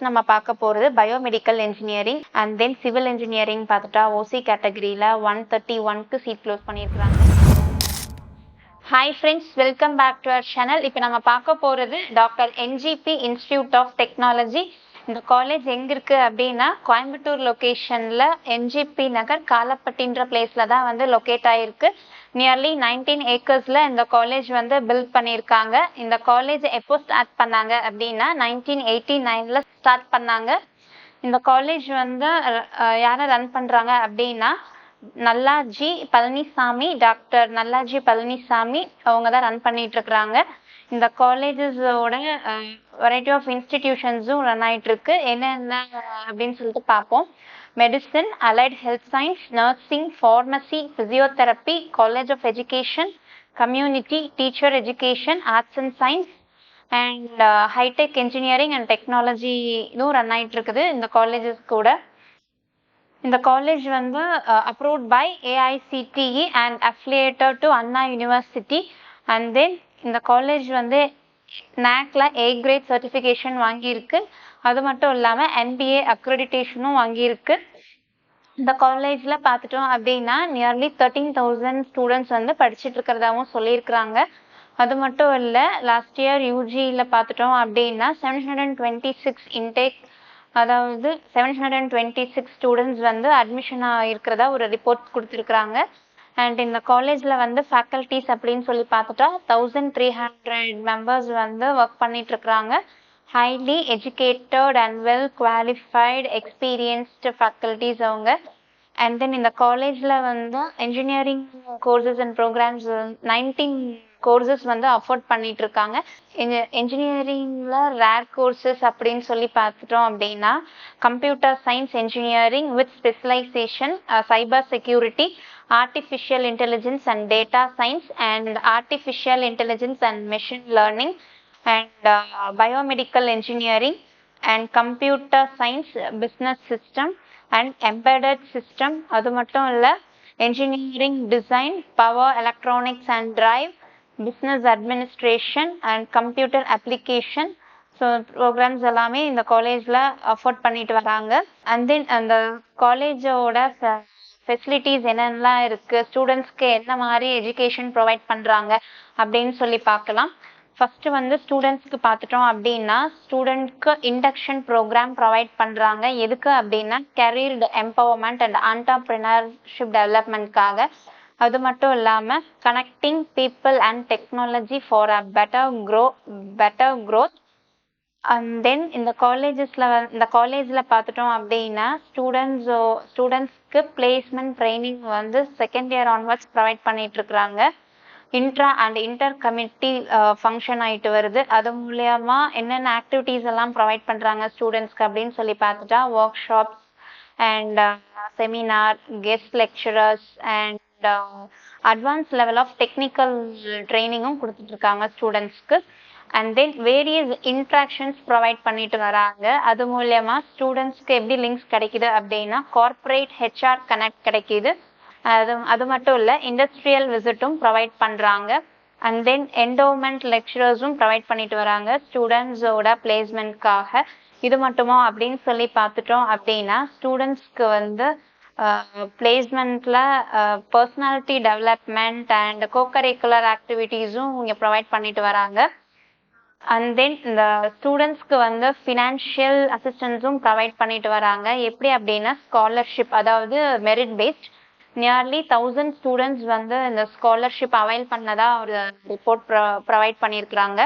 நம்ம பார்க்க போகிறது biomedical engineering and then civil engineering பார்த்துட்டா ஓசி கேட்டகரியில் 131க்கு சீட் க்ளோஸ் பண்ணியிருக்கிறாங்க. Hi friends, welcome back to our channel. இப்போ நம்ம பார்க்க போகிறது doctor NGP institute of technology. இந்த காலேஜ் எங்கே இருக்குது அப்படின்னா கோயம்புத்தூர் லொக்கேஷனில் என்ஜிபி நகர் காலப்பட்டின்ற பிளேஸில் தான் வந்து லொக்கேட் ஆகிருக்கு. நியர்லி 19 ஏக்கர்ஸில் இந்த காலேஜ் வந்து பில்ட் பண்ணியிருக்காங்க. இந்த காலேஜ் எப்போ ஸ்டார்ட் பண்ணாங்க அப்படின்னா 1989 ஸ்டார்ட் பண்ணாங்க. இந்த காலேஜ் வந்து யாரை ரன் பண்ணுறாங்க அப்படின்னா நல்லாஜி பழனிசாமி, டாக்டர் நல்லாஜி பழனிசாமி அவங்க தான் ரன் பண்ணிட்டு இருக்கிறாங்க. இந்த காலேஜஸோட வெரைட்டி ஆஃப் இன்ஸ்டிடியூஷன்ஸும் ரன் ஆகிட்டு இருக்கு. என்னென்ன அப்படின்னு சொல்லிட்டு பார்ப்போம். Medicine, allied health science, nursing, pharmacy, physiotherapy, college of education, community, teacher education, arts and science and hitech engineering and technology இதுவும் ரன் ஆகிட்டு இருக்குது இந்த காலேஜஸ் கூட. இந்த காலேஜ் வந்து approved by AICTE and affiliated to Anna university. And then இந்த college வந்து NACல A great certification வாங்கியிருக்கு. அது மட்டும் இல்லாமல் NBA அக்ரெடிட்டேஷனும் வாங்கியிருக்கு. இந்த காலேஜில் பார்த்துட்டோம் அப்படின்னா நியர்லி 13,000 ஸ்டூடெண்ட்ஸ் வந்து படிச்சுட்டு இருக்கிறதாவும் சொல்லியிருக்கிறாங்க. அது மட்டும் இல்லை, லாஸ்ட் இயர் யூஜியில் பார்த்துட்டோம் அப்படின்னா 726 இன்டேக், அதாவது 726 ஸ்டூடெண்ட்ஸ் வந்து அட்மிஷன் இருக்கிறதா ஒரு ரிப்போர்ட் கொடுத்துருக்குறாங்க. அண்ட் இந்த காலேஜில் வந்து ஃபேக்கல்ட்டிஸ் அப்படின்னு சொல்லி பார்த்துட்டா 1300 மெம்பர்ஸ் வந்து ஒர்க் பண்ணிட்டு இருக்கிறாங்க. Highly educated and well qualified experienced faculties அவங்க. அண்ட் தென் இந்த காலேஜில் வந்து engineering courses and programmes 19 courses வந்து அஃபோர்ட் பண்ணிட்டு இருக்காங்க. இன்ஜினியரிங்ல ரேர் கோர்சஸ் அப்படின்னு சொல்லி பார்த்துட்டோம் அப்படின்னா computer science engineering with specialisation cyber security, artificial intelligence and data science and artificial intelligence and machine learning and biomedical engineering and computer science, business system and embedded system. அது மட்டும் இல்லை, engineering design, power electronics and drive, business administration and computer application. So programmes எல்லாமே இந்த காலேஜில் afford பண்ணிட்டு வராங்க. And then அந்த காலேஜோட ஃபெசிலிட்டிஸ் என்னென்னலாம் இருக்குது, ஸ்டூடெண்ட்ஸ்க்கு என்ன மாதிரி எஜுகேஷன் ப்ரொவைட் பண்ணுறாங்க அப்படின்னு சொல்லி பார்க்கலாம். ஃபஸ்ட்டு வந்து ஸ்டூடெண்ட்ஸ்க்கு பார்த்துட்டோம் அப்படின்னா ஸ்டூடெண்ட்க்கு இண்டக்ஷன் ப்ரோக்ராம் ப்ரொவைட் பண்ணுறாங்க. எதுக்கு அப்படின்னா கெரியர் எம்பவர்மெண்ட் அண்ட் ஆண்டர்ப்ரினர்ஷிப் டெவலப்மெண்ட்காக. அது மட்டும் இல்லாமல் connecting people and technology for a better growth. And then இந்த காலேஜில் பார்த்துட்டோம் அப்படின்னா ஸ்டூடெண்ட்ஸ்க்கு பிளேஸ்மெண்ட் ட்ரைனிங் வந்து செகண்ட் இயர் ஆன்வர்ட்ஸ் ப்ரொவைட் பண்ணிட்டு இருக்கிறாங்க. Intra and inter committee function ஆகிட்டு வருது. அது மூலயமா என்னென்ன ஆக்டிவிட்டீஸ் எல்லாம் ப்ரொவைட் பண்ணுறாங்க ஸ்டூடெண்ட்ஸ்க்கு அப்படின்னு சொல்லி பார்த்துட்டா workshops and seminar, guest lecturers and advance level of technical ட்ரைனிங்கும் கொடுத்துட்ருக்காங்க ஸ்டூடெண்ட்ஸ்க்கு. And then various interactions provide பண்ணிட்டு வராங்க. அது மூலயமா ஸ்டூடெண்ட்ஸ்க்கு எப்படி லிங்க்ஸ் கிடைக்குது அப்படின்னா கார்ப்பரேட் ஹெச்ஆர் கனெக்ட் கிடைக்கிது. அது மட்டும் இல்லை, இண்டஸ்ட்ரியல் விசிட்டும் ப்ரொவைட் பண்ணுறாங்க. அண்ட் தென் என்டோமெண்ட் லெக்சரர்ஸும் ப்ரொவைட் பண்ணிட்டு வராங்க ஸ்டூடெண்ட்ஸோட பிளேஸ்மெண்ட்காக. இது மட்டுமோ அப்படின்னு சொல்லி பார்த்துட்டோம் அப்படின்னா ஸ்டூடெண்ட்ஸ்க்கு வந்து பிளேஸ்மெண்ட்டில் பர்சனாலிட்டி டெவலப்மெண்ட் அண்ட் கோகரிக்குலர் ஆக்டிவிட்டீஸும் இங்கே ப்ரொவைட் பண்ணிட்டு வராங்க. அண்ட் தென் இந்த ஸ்டூடெண்ட்ஸ்க்கு வந்து ஃபினான்ஷியல் அசிஸ்டன்ஸும் ப்ரொவைட் பண்ணிட்டு வராங்க. எப்படி அப்படின்னா ஸ்காலர்ஷிப், அதாவது மெரிட் பேஸ்ட். நியர்லி 1000 ஸ்டூடெண்ட்ஸ் வந்து இந்த ஸ்காலர்ஷிப் அவைல் பண்ணதா ஒரு ரிப்போர்ட் ப்ரொவைட் பண்ணியிருக்கிறாங்க.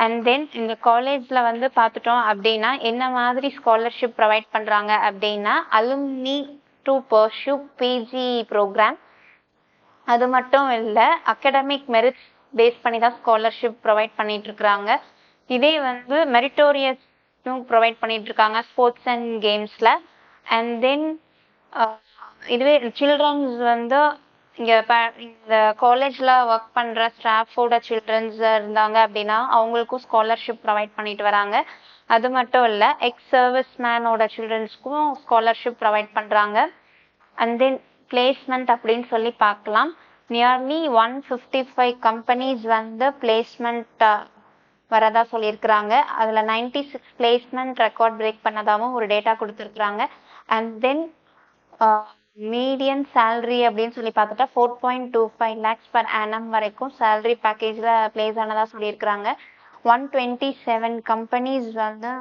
அண்ட் தென் இந்த காலேஜில் வந்து பார்த்துட்டோம் அப்படின்னா என்ன மாதிரி ஸ்காலர்ஷிப் ப்ரொவைட் பண்ணுறாங்க அப்படின்னா alumni to pursue PG programme. அது மட்டும் இல்லை, அகடமிக் மெரிட்ஸ் பேஸ் பண்ணி தான் ஸ்காலர்ஷிப் ப்ரொவைட் பண்ணிட்டு இருக்கிறாங்க. இதே வந்து மெரிட்டோரியஸும் ப்ரொவைட் பண்ணிட்டு இருக்காங்க ஸ்போர்ட்ஸ் அண்ட் கேம்ஸில். அண்ட் தென் இதுவே சில்ட்ரன்ஸ் வந்து இங்கே இந்த காலேஜில் ஒர்க் பண்ணுற ஸ்டாஃபோட சில்ட்ரன்ஸ் இருந்தாங்க அப்படின்னா அவங்களுக்கும் ஸ்காலர்ஷிப் ப்ரொவைட் பண்ணிட்டு வராங்க. அது மட்டும் இல்லை, எக்ஸ் சர்வீஸ் மேனோட சில்ட்ரன்ஸ்க்கும் ஸ்காலர்ஷிப் ப்ரொவைட் பண்ணுறாங்க. அண்ட் தென் பிளேஸ்மெண்ட் அப்படின்னு சொல்லி பார்க்கலாம். நியர்லி 155 கம்பெனிஸ் வந்து பிளேஸ்மெண்ட் வரதா சொல்லியிருக்கிறாங்க. அதில் 96 பிளேஸ்மெண்ட் ரெக்கார்ட் பிரேக் பண்ணதாகவும் ஒரு டேட்டா கொடுத்துருக்குறாங்க. அண்ட் தென் மீடியன் சேலரி அப்படின்னு சொல்லி பார்த்துட்டா 4.25 lakhs per annum வரைக்கும் சேலரி பேக்கேஜில் பிளேஸ் ஆனதாக சொல்லியிருக்கிறாங்க. 127 கம்பெனிஸ் வந்து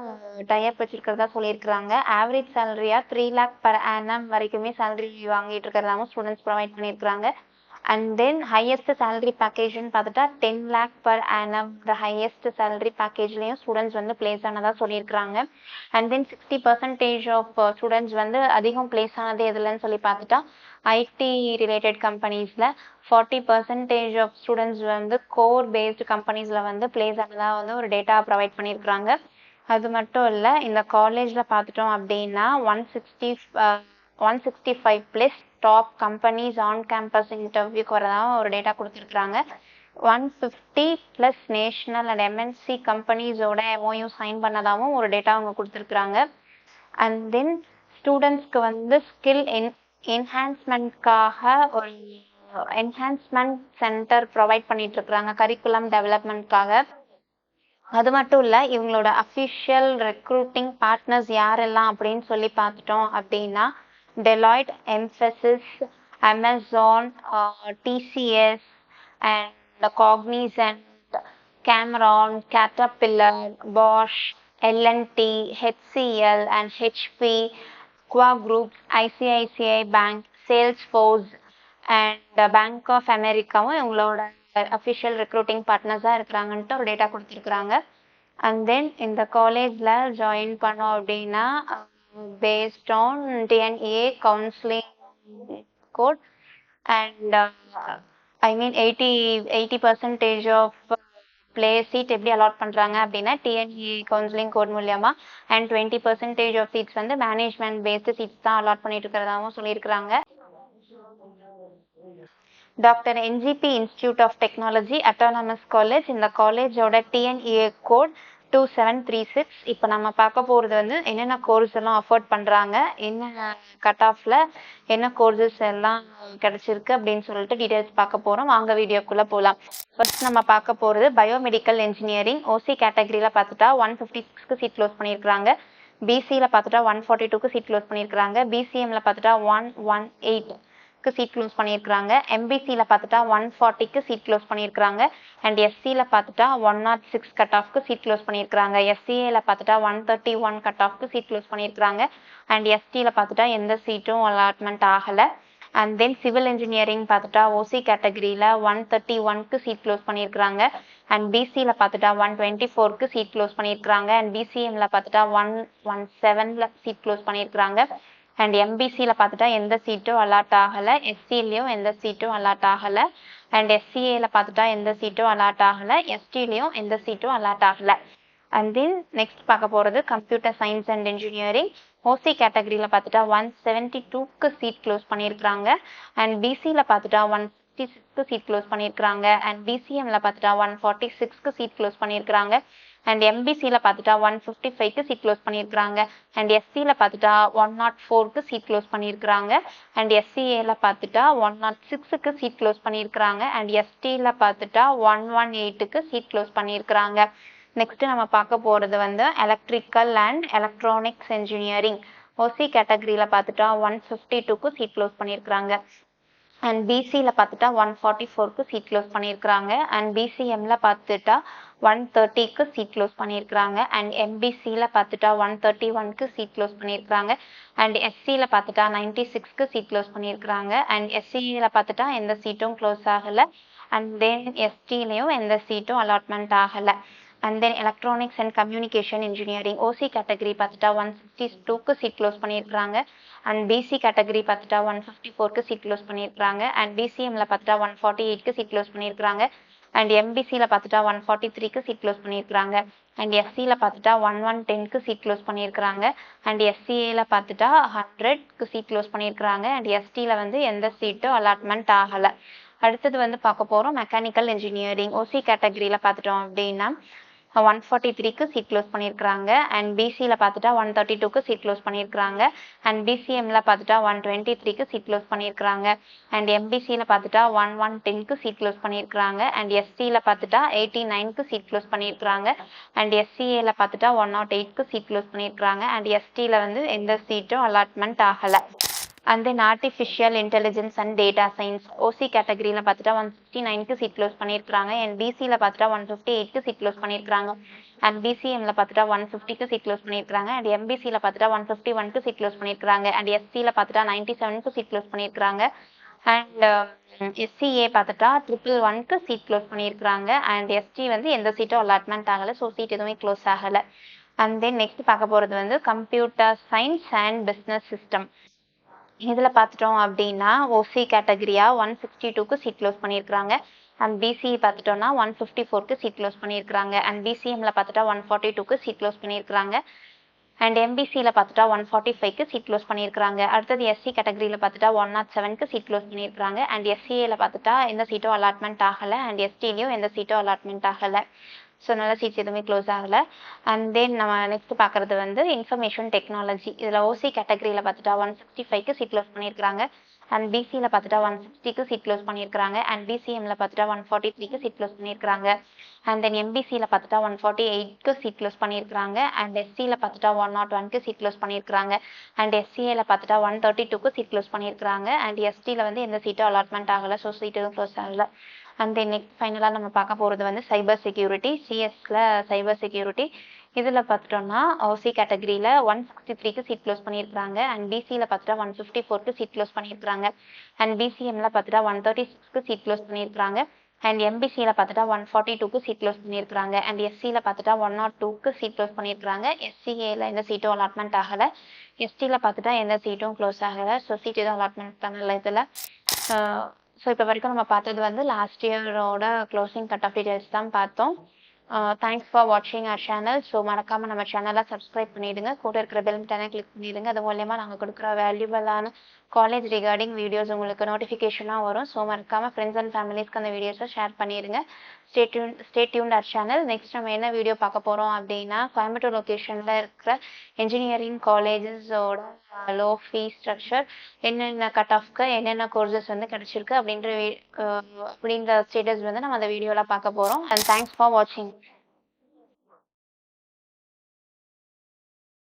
டைப் வச்சிருக்கிறதா சொல்லியிருக்கிறாங்க. ஆவரேஜ் சேலரியா 3 lakh per annum வரைக்குமே சேலரி வாங்கிட்டு இருக்கிறதாவும் ஸ்டூடெண்ட்ஸ் ப்ரொவைட் பண்ணியிருக்கிறாங்க. அண்ட் தென் ஹையஸ்ட் சேலரி பேக்கேஜ்னு பார்த்துட்டா 10 lakh per annum the highest salary பேக்கேஜ்லேயும் ஸ்டூடெண்ட்ஸ் வந்து பிளேஸ் ஆனதாக சொல்லியிருக்கிறாங்க. அண்ட் தென் 60% ஆஃப் ஸ்டூடெண்ட்ஸ் வந்து அதிகம் பிளேஸ் ஆனது எதுலன்னு சொல்லி பார்த்துட்டா ஐடி ரிலேட்டட் கம்பெனிஸில் 40% ஆஃப் ஸ்டூடெண்ட்ஸ் வந்து கோர் பேஸ்டு கம்பெனிஸில் வந்து பிளேஸ் ஆனதாக வந்து ஒரு டேட்டா ப்ரொவைட் பண்ணியிருக்கிறாங்க. அது மட்டும் இல்லை, இந்த காலேஜில் பார்த்துட்டோம் அப்படின்னா 165 plus top companies on campus இன்டர்வியூக்கு வரதான் ஒரு டேட்டா கொடுத்துருக்குறாங்க. 150 ப்ளஸ் நேஷனல் அண்ட் எம்என்சி கம்பெனிஸோட MOU சைன் பண்ணதாகவும் ஒரு டேட்டா அவங்க கொடுத்துருக்குறாங்க. அண்ட் தென் ஸ்டூடெண்ட்ஸ்க்கு வந்து ஸ்கில் என்ஹான்ஸ்மெண்ட்காக ஒரு என்ஹான்ஸ்மெண்ட் சென்டர் ப்ரொவைட் பண்ணிட்டு இருக்கிறாங்க கரிக்குலம் டெவலப்மெண்ட்காக. அது மட்டும் இல்லை, இவங்களோட அஃபிஷியல் ரெக்ரூட்டிங் பார்ட்னர்ஸ் யாரெல்லாம் அப்படின்னு சொல்லி பார்த்துட்டோம் அப்படின்னா Deloitte, Mphasis, Amazon, TCS and Cognizant, Cameron, Caterpillar, Bosch, L&T, HCL and HP, Qua Group, ICICI Bank, Salesforce and Bank of Americaவும் இவங்களோட அஃபிஷியல் ரெக்ரூட்டிங் பார்ட்னர்ஸாக இருக்கிறாங்கன்ட்டு ஒரு டேட்டா கொடுத்துருக்குறாங்க. அண்ட் தென் இந்த காலேஜில் ஜாயின் பண்ணோம் அப்படின்னா based on TNA counseling code and I mean 80% of play seat எப்படி allot பண்ணுறாங்க அப்படின்னா TNA கவுன்சிலிங் கோட் மூலியமா அண்ட் 20% ஆஃப் சீட்ஸ் வந்து மேனேஜ்மெண்ட் பேஸ்டு சீட்ஸ் தான் அலாட் பண்ணிட்டு இருக்கிறதாவும் சொல்லியிருக்கிறாங்க. Doctor NGP institute of technology autonomous college, இந்த காலேஜோட TNA கோட் 2736. இப்போ நம்ம பார்க்க போகிறது வந்து என்னென்ன கோர்ஸ் எல்லாம் அஃபோர்ட் பண்ணுறாங்க, என்ன கட் ஆஃபில் என்ன கோர்சஸ் எல்லாம் கிடச்சிருக்கு அப்படின்னு சொல்லிட்டு டீட்டெயில்ஸ் பார்க்க போகிறோம். வாங்க வீடியோக்குள்ளே போகலாம். ஃபர்ஸ்ட் நம்ம பார்க்க போகிறது பயோமெடிக்கல் இன்ஜினியரிங். OC கேட்டகரியில் பார்த்துட்டா 156க்கு சீட் க்ளோஸ் பண்ணியிருக்கிறாங்க. BCயில் பார்த்துட்டா 142க்கு சீட் க்ளோஸ் பண்ணியிருக்கிறாங்க. BCMல பார்த்துட்டா 118க்கு சீட் க்ளோஸ் பண்ணியிருக்கிறாங்க. MBCயில் பார்த்துட்டா 140க்கு சீட் க்ளோஸ் பண்ணியிருக்கிறாங்க. அண்ட் SCயில் பார்த்துட்டா 106 கட் ஆஃப்க்கு சீட் க்ளோஸ் பண்ணியிருக்கிறாங்க. SCAயில் பார்த்துட்டா 131 கட் ஆஃப்க்கு சீட் க்ளோஸ் பண்ணியிருக்கிறாங்க. அண்ட் STயில் பார்த்துட்டா எந்த சீட்டும் அலாட்மெண்ட் ஆகலை. அண்ட் தென் சிவில் இன்ஜினியரிங் பார்த்துட்டா OC கேட்டகரியில் 131க்கு சீட் க்ளோஸ் பண்ணியிருக்கிறாங்க. அண்ட் BCயில் பார்த்துட்டா 124க்கு சீட் க்ளோஸ் பண்ணியிருக்கிறாங்க. அண்ட் BCMல பார்த்துட்டா 117ல சீட் க்ளோஸ் பண்ணியிருக்கிறாங்க. அண்ட் MBCயில் பார்த்துட்டா எந்த சீட்டும் அலாட் ஆகலை. SCலையும் எந்த சீட்டும் அலாட் ஆகலை. அண்ட் SCAயில் பார்த்துட்டா எந்த சீட்டும் அலாட் ஆகலை. STலையும் எந்த சீட்டும் அலாட் ஆகலை. அண்ட் தென் நெக்ஸ்ட் பார்க்க போகிறது computer science and engineering. OC கேட்டகரியில் பார்த்துட்டா 172க்கு சீட் க்ளோஸ் பண்ணியிருக்கிறாங்க. அண்ட் BCயில் பார்த்துட்டா 166க்கு சீட் க்ளோஸ் பண்ணியிருக்கிறாங்க. அண்ட் BCMல பார்த்துட்டா 146க்கு சீட் க்ளோஸ் பண்ணியிருக்கிறாங்க. அண்ட் MBCயில் பார்த்துட்டா 155க்கு சீட் க்ளோஸ் பண்ணியிருக்கிறாங்க. அண்ட் SCயில் பார்த்துட்டா 104க்கு சீட் க்ளோஸ் பண்ணியிருக்கிறாங்க. அண்ட் SCAயில் பார்த்துட்டா 106க்கு சீட் க்ளோஸ் பண்ணியிருக்கிறாங்க. அண்ட் STயில் பார்த்துட்டா 118க்கு சீட் க்ளோஸ் பண்ணியிருக்கிறாங்க. நெக்ஸ்ட் நம்ம பார்க்க போகிறது வந்து electrical and electronics engineering. OC கேட்டகரியில் பார்த்துட்டா 152க்கு சீட் க்ளோஸ் பண்ணியிருக்கிறாங்க. அண்ட் BCயில் பார்த்துட்டா 144க்கு சீட் க்ளோஸ் பண்ணியிருக்கிறாங்க. அண்ட் BCMல பார்த்துட்டா 130க்கு சீட் க்ளோஸ் பண்ணியிருக்கிறாங்க. அண்ட் MBCயில் பார்த்துட்டா 131க்கு சீட் க்ளோஸ் பண்ணியிருக்கிறாங்க. அண்ட் SCயில் பார்த்துட்டா 96க்கு சீட் க்ளோஸ் பண்ணியிருக்கிறாங்க. அண்ட் SCயில் பார்த்துட்டா எந்த சீட்டும் க்ளோஸ் ஆகலை. அண்ட் தென் STலையும் எந்த சீட்டும் அலாட்மெண்ட் ஆகலை. And then electronics and communication engineering. OC category பார்த்துட்டா 162க்கு சீட் க்ளோஸ் பண்ணியிருக்கிறாங்க. அண்ட் BC கேட்டகரி பார்த்துட்டா 154க்கு சீட் க்ளோஸ் பண்ணியிருக்கிறாங்க. அண்ட் BCMல பார்த்துட்டா 148க்கு சீட் க்ளோஸ் பண்ணியிருக்கிறாங்க. அண்ட் MBCயில் பார்த்துட்டா 143க்கு சீட் க்ளோஸ் பண்ணியிருக்கிறாங்க. அண்ட் SCயில் பார்த்துட்டா 1110க்கு சீட் க்ளோஸ் பண்ணியிருக்கிறாங்க. அண்ட் SCAயில் பார்த்துட்டா 100க்கு சீட் க்ளோஸ் பண்ணியிருக்கிறாங்க. அண்ட் STயில் வந்து எந்த சீட்டும் அலாட்மெண்ட் ஆகலை. அடுத்தது வந்து பார்க்க போகிறோம் மெக்கானிக்கல் இன்ஜினியரிங். OC கேட்டகரியில் பார்த்துட்டோம் அப்படின்னா 143க்கு சீட் க்ளோஸ் பண்ணியிருக்கிறாங்க. அண்ட் பிசியில் பார்த்துட்டா 132க்கு சீட் க்ளோஸ் பண்ணியிருக்கிறாங்க. அண்ட் பிசிஎம்மில் பார்த்துட்டா 123க்கு சீட் க்ளோஸ் பண்ணியிருக்கிறாங்க. அண்ட் எம்பிசியில் பார்த்துட்டா 1110க்கு சீட் க்ளோஸ் பண்ணியிருக்கிறாங்க. அண்ட் எஸ்சியில் பார்த்துட்டா 89க்கு சீட் க்ளோஸ் பண்ணியிருக்கிறாங்க. அண்ட் எஸ்சிஏல பார்த்துட்டா 108க்கு சீட் க்ளோஸ் பண்ணியிருக்கிறாங்க. அண்ட் எஸ்டியில் வந்து எந்த சீட்டும் அலாட்மெண்ட் ஆகலை. And then artificial intelligence and data science OC கேட்டகரியில் பார்த்துட்டா 169க்கு சீட் க்ளோஸ் பண்ணியிருக்கிறாங்க. அண்ட் பிசியில் பார்த்துட்டா 158க்கு சீட் க்ளோஸ் பண்ணியிருக்கிறாங்க. அண்ட் பிசிஎம்மில் பார்த்துட்டா 150க்கு சீட் க்ளோஸ் பண்ணியிருக்கிறாங்க. அண்ட் எம்பிசியில் பார்த்துட்டா 151க்கு சீட் க்ளோஸ் பண்ணியிருக்கிறாங்க. அண்ட் எஸ்சியில் பார்த்துட்டா 97க்கு சீட் க்ளோஸ் பண்ணியிருக்கிறாங்க. அண்ட் எஸ்சிஏ பார்த்துட்டா 111க்கு சீட் க்ளோஸ் பண்ணியிருக்கிறாங்க. அண்ட் எஸ்டி வந்து எந்த சீட்டும் அலாட்மெண்ட் ஆகலை. ஸோ சீட் எதுவுமே க்ளோஸ் ஆகலை. அண்ட் தென் நெக்ஸ்ட் பார்க்க போகிறது வந்து computer science and business system. இதில் பார்த்துட்டோம் அப்படின்னா ஓசி கேட்டகரியா 162க்கு சீட் க்ளோஸ் பண்ணியிருக்கிறாங்க. அண்ட் பிசி பார்த்துட்டோம்னா 154க்கு சீட் க்ளோஸ் பண்ணியிருக்கிறாங்க. அண்ட் பிசிஎம்மில் பார்த்துட்டா 142க்கு சீட் க்ளோஸ் பண்ணியிருக்கிறாங்க. அண்ட் எம்பிசியில் பார்த்துட்டா 145க்கு சீட் க்ளோஸ் பண்ணியிருக்கிறாங்க. அடுத்தது எஸ்சி கேட்டகரியில் பார்த்துட்டா 107க்கு சீட் க்ளோஸ் பண்ணியிருக்கிறாங்க. அண்ட் எஸ்சிஏல பார்த்துட்டா எந்த சீட்டும் அலாட்மெண்ட் ஆகலை. அண்ட் எஸ்டிலையும் எந்த சீட்டும் அலாட்மெண்ட் ஆகலை. ஸோ நல்ல சீட்ஸ் எதுவுமே க்ளோஸ் ஆகலை. அண்ட் தென் நம்ம நெக்ஸ்ட் பார்க்குறது வந்து இன்ஃபர்மேஷன் டெக்னாலஜி. இதில் ஓசி கேட்டகரியில் பார்த்துட்டா 165க்கு சீட் க்ளோஸ் பண்ணியிருக்கிறாங்க. அண்ட் பிசியில் பார்த்துட்டா 160க்கு சீட் க்ளோஸ் பண்ணியிருக்கிறாங்க. அண்ட் பிசிஎம்மில் பார்த்துட்டா 143க்கு சீட் க்ளோஸ் பண்ணியிருக்கிறாங்க. அண்ட் தென் எம்பிசியில் பார்த்துட்டா 148க்கு சீட் க்ளோஸ் பண்ணியிருக்கிறாங்க. அண்ட் எஸ்சியில் பார்த்துட்டா 101க்கு சீட் க்ளோஸ் பண்ணியிருக்கிறாங்க. அண்ட் எஸ்சிஏல பார்த்துட்டா 132க்கு சீட் க்ளோஸ் பண்ணியிருக்கிறாங்க. அண்ட் எஸ்டியில் வந்து எந்த சீட்டும் அலாட்மெண்ட் ஆகலை. ஸோ சீட் எதுவும் க்ளோஸ் ஆகலை. அண்ட் தென் நெக்ஸ்ட் ஃபைனலாக நம்ம பார்க்க போகிறது வந்து சைபர் செக்யூரிட்டி. சிஎஸ்ல சைபர் செக்யூரிட்டி இதில் பார்த்துட்டோம்னா ஓசி கேட்டகரியில் 163க்கு சீட் க்ளோஸ் பண்ணியிருக்கிறாங்க. அண்ட் பிசியில் பார்த்துட்டா 154க்கு சீட் க்ளோஸ் பண்ணியிருக்கிறாங்க. அண்ட் பிசிஎம்மில் பார்த்துட்டா 136க்கு சீட் க்ளோஸ் பண்ணியிருக்கிறாங்க. அண்ட் எம்பிசியில் பார்த்துட்டா 142க்கு சீட் க்ளோஸ் பண்ணியிருக்கிறாங்க. அண்ட் எஸ்சியில் பார்த்துட்டா 102க்கு சீட் க்ளோஸ் பண்ணியிருக்கிறாங்க. எஸ்சிஏல எந்த சீட்டும் அலாட்மெண்ட் ஆகலை. எஸ்டியில் பார்த்துட்டா எந்த சீட்டும் க்ளோஸ் ஆகலை. ஸோ சீட் எதுவும் அலாட்மெண்ட் பண்ணலை இதில். ஸோ இப்போ வரைக்கும் நம்ம பார்த்தது வந்து லாஸ்ட் இயரோட க்ளோசிங் கட் ஆஃப் டீடைல்ஸ் தான் பார்த்தோம். தேங்க்ஸ் ஃபார் வாட்சிங் அவர் சேனல். ஸோ மறக்காமல் நம்ம சேனலை சப்ஸ்கிரைப் பண்ணிவிடுங்க. கூட இருக்கிற பெல் பட்டனை கிளிக் பண்ணிவிடுங்க. அது மூலயமா நாங்கள் கொடுக்குற வேல்யூபிளான காலேஜ் ரிகார்டிங் வீடியோஸ் உங்களுக்கு நோட்டிஃபிகேஷனாக வரும். ஸோ மறக்காமல் ஃப்ரெண்ட்ஸ் அண்ட் ஃபேமிலிஸ்க்கு அந்த வீடியோஸை ஷேர் பண்ணிடுங்க. Stay tuned our channel. Next நம்ம என்ன வீடியோ பார்க்க போகிறோம் அப்படின்னா கோயம்புத்தூர் லொக்கேஷனில் இருக்கிற இன்ஜினியரிங் காலேஜஸோட லோ ஃபீஸ் ஸ்ட்ரக்சர், என்னென்ன கட் ஆஃப்க்கு என்னென்ன கோர்சஸ் வந்து கிடச்சிருக்கு அப்படின்ற ஸ்டேட்டஸ் வந்து நம்ம அந்த வீடியோவில் பார்க்க போகிறோம். அண்ட் தேங்க்ஸ் ஃபார் வாட்சிங்.